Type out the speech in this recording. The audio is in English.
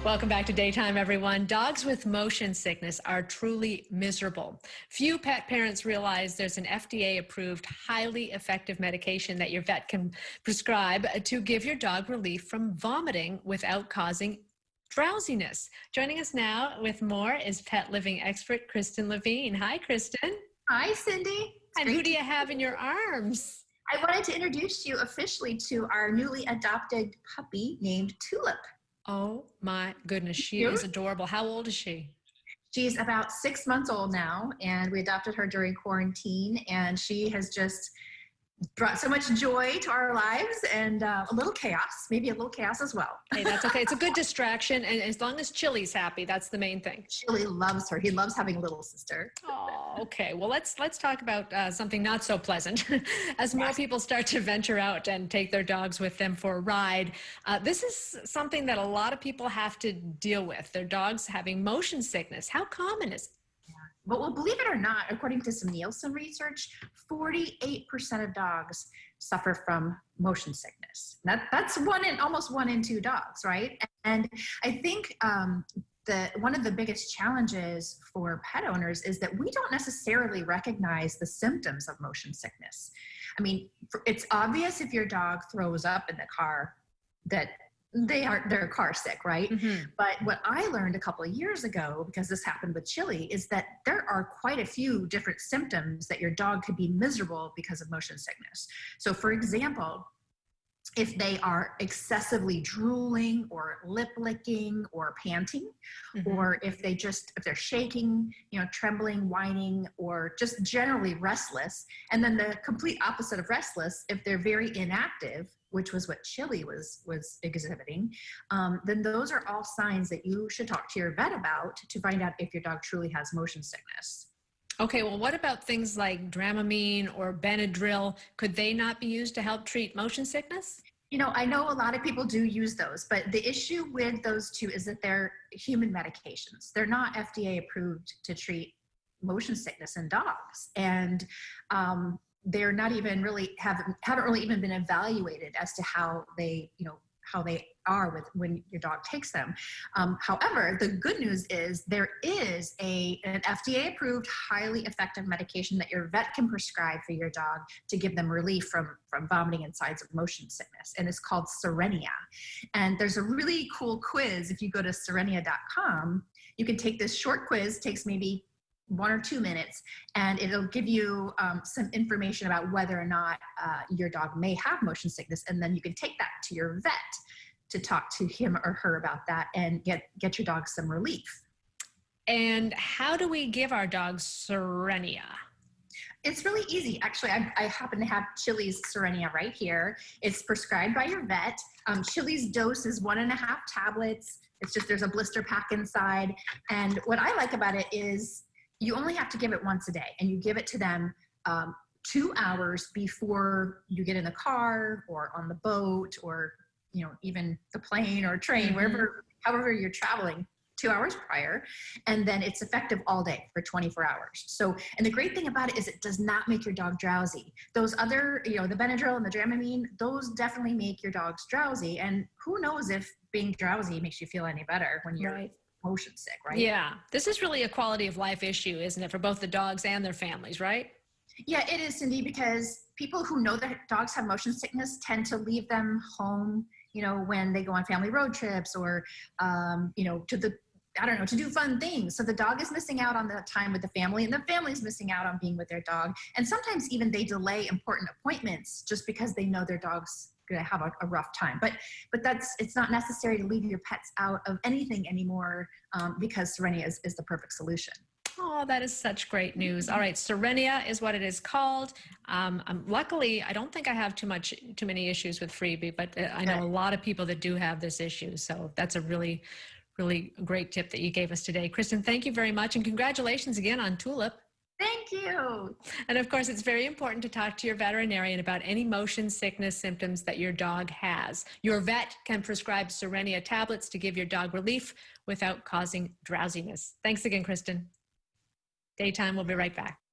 Welcome back to Daytime, everyone. Dogs with motion sickness are truly miserable. Few pet parents realize there's an FDA-approved, highly effective medication that your vet can prescribe to give your dog relief from vomiting without causing drowsiness. Joining us now with more is pet living expert Kristen Levine. Hi, Kristen. Hi, Cindy. And who do you have in your arms? I wanted to introduce you officially to our newly adopted puppy named Tulip. Oh my goodness, she is adorable. How old is she? She's about 6 months old now, and we adopted her during quarantine, and she has just brought so much joy to our lives and a little chaos, maybe a little chaos as well. Hey, that's okay. It's a good distraction, and as long as Chili's happy, that's the main thing. Chili loves her. He loves having a little sister. Oh, okay. Well, let's talk about something not so pleasant. As more people start to venture out and take their dogs with them for a ride, this is something that a lot of people have to deal with. Their dogs having motion sickness. How common is it? Well, believe it or not, according to some Nielsen research, 48% of dogs suffer from motion sickness. That's almost one in two dogs, right? And I think one of the biggest challenges for pet owners is that we don't necessarily recognize the symptoms of motion sickness. I mean, it's obvious if your dog throws up in the car that they're car sick, right? Mm-hmm. But what I learned a couple of years ago, because this happened with Chili, is that there are quite a few different symptoms that your dog could be miserable because of motion sickness. So for example, if they are excessively drooling or lip licking or panting, or if they're shaking, trembling, whining, or just generally restless. And then the complete opposite of restless, if they're very inactive, which was what Chili was exhibiting, then those are all signs that you should talk to your vet about to find out if your dog truly has motion sickness. Okay, well, what about things like Dramamine or Benadryl? Could they not be used to help treat motion sickness? I know a lot of people do use those, but the issue with those two is that they're human medications. They're not FDA approved to treat motion sickness in dogs. And they're not even really haven't really even been evaluated as to how they are when your dog takes them. However, the good news is there is an FDA-approved, highly effective medication that your vet can prescribe for your dog to give them relief from vomiting and signs of motion sickness, and it's called Serenia. And there's a really cool quiz. If you go to serenia.com, you can take this short quiz, takes maybe 1 or 2 minutes, and it'll give you some information about whether or not your dog may have motion sickness, and then you can take that to your vet to talk to him or her about that and get your dog some relief. And how do we give our dogs Serenia? It's really easy. Actually, I happen to have Chili's Serenia right here. It's prescribed by your vet. Chili's dose is 1.5 tablets. It's just there's a blister pack inside. And what I like about it is you only have to give it once a day, and you give it to them 2 hours before you get in the car or on the boat or even the plane or train, however you're traveling, 2 hours prior, and then it's effective all day for 24 hours. So, and the great thing about it is it does not make your dog drowsy. Those other, the Benadryl and the Dramamine, those definitely make your dogs drowsy. And who knows if being drowsy makes you feel any better when you're motion sick, right? Yeah, this is really a quality of life issue, isn't it, for both the dogs and their families, right? Yeah, it is, Cindy, because people who know that dogs have motion sickness tend to leave them home, when they go on family road trips or, to do fun things. So the dog is missing out on the time with the family, and the family is missing out on being with their dog. And sometimes even they delay important appointments just because they know their dog's going to have a rough time. But it's not necessary to leave your pets out of anything anymore because Serenia is the perfect solution. Oh, that is such great news. All right, Serenia is what it is called. Luckily, I don't think I have too many issues with Freebie, but I know a lot of people that do have this issue. So that's a really, really great tip that you gave us today. Kristen, thank you very much, and congratulations again on Tulip. Thank you. And of course, it's very important to talk to your veterinarian about any motion sickness symptoms that your dog has. Your vet can prescribe Serenia tablets to give your dog relief without causing drowsiness. Thanks again, Kristen. Daytime, we'll be right back.